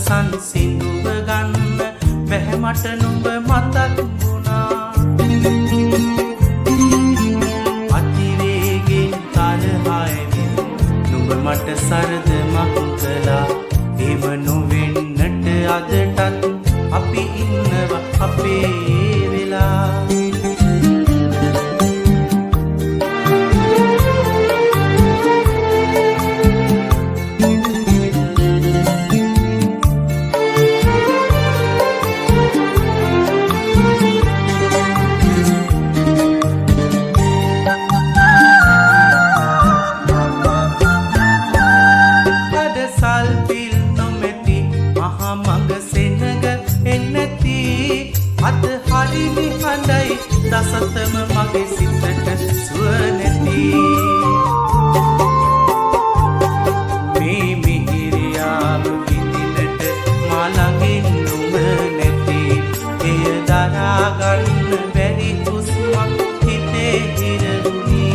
සංසිඳුව ගන්න බැහැ මට නුඹ මතක් වුණා. අතිවේගෙන් තරහයිවින් නුඹ මට සරදමක් කළා. ඒව නොවෙන්නට අදටත් අපි ඉන්නවා අපේ වෙලා. අද හරිනි හඬයි දසතම මගේ සිතට සුව නැති. මේ මිහිරියාව විඳිනට මා ළඟින් නුඹ නැති. එය දරා ගන්න බැරි හුස්මක් හිතේ හිරවුනි.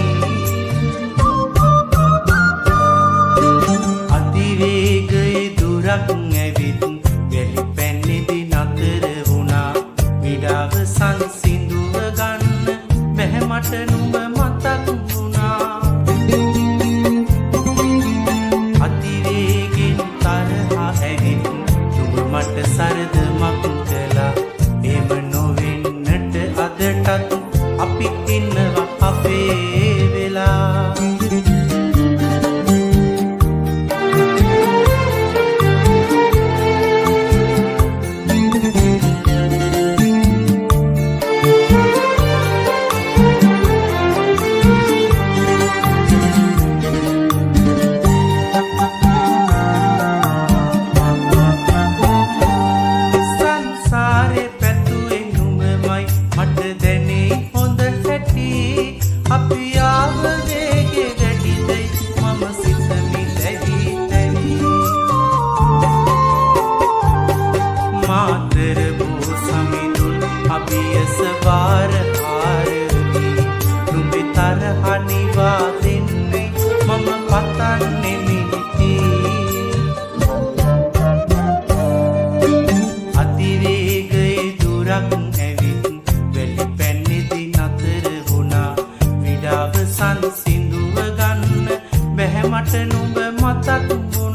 අතිවේගයේ දුරක් ඇවිත් වැලි පැන්නිදි නතර වුණා. විඩාව සංසිඳුව ගන්න බැහැ මට නුඹ මතක් වුණා. අතිවේගෙන් තරහා ඇවිත් නුඹ මට සරදමක් කළා. එම නොවෙන්නට අදටත් අපි ඉන්නවා අපේ වෙලා. අපි ආවදේගේ වැඩිදයි මම සිතමි දැවි දැවි. මාතර බෝ සමිඳුන් අපි එසවාර ආරවි. නුඹේ තරහ නිවා දෙන්නේ මම පතන්නේ මිනිති. අතිවේගයේ දුරක් ඇවිත් වැලි පැන්නිදි නතර වුණා. සංසිඳුව ගන්න බැහැ මට නුඹ මතක් වුණා.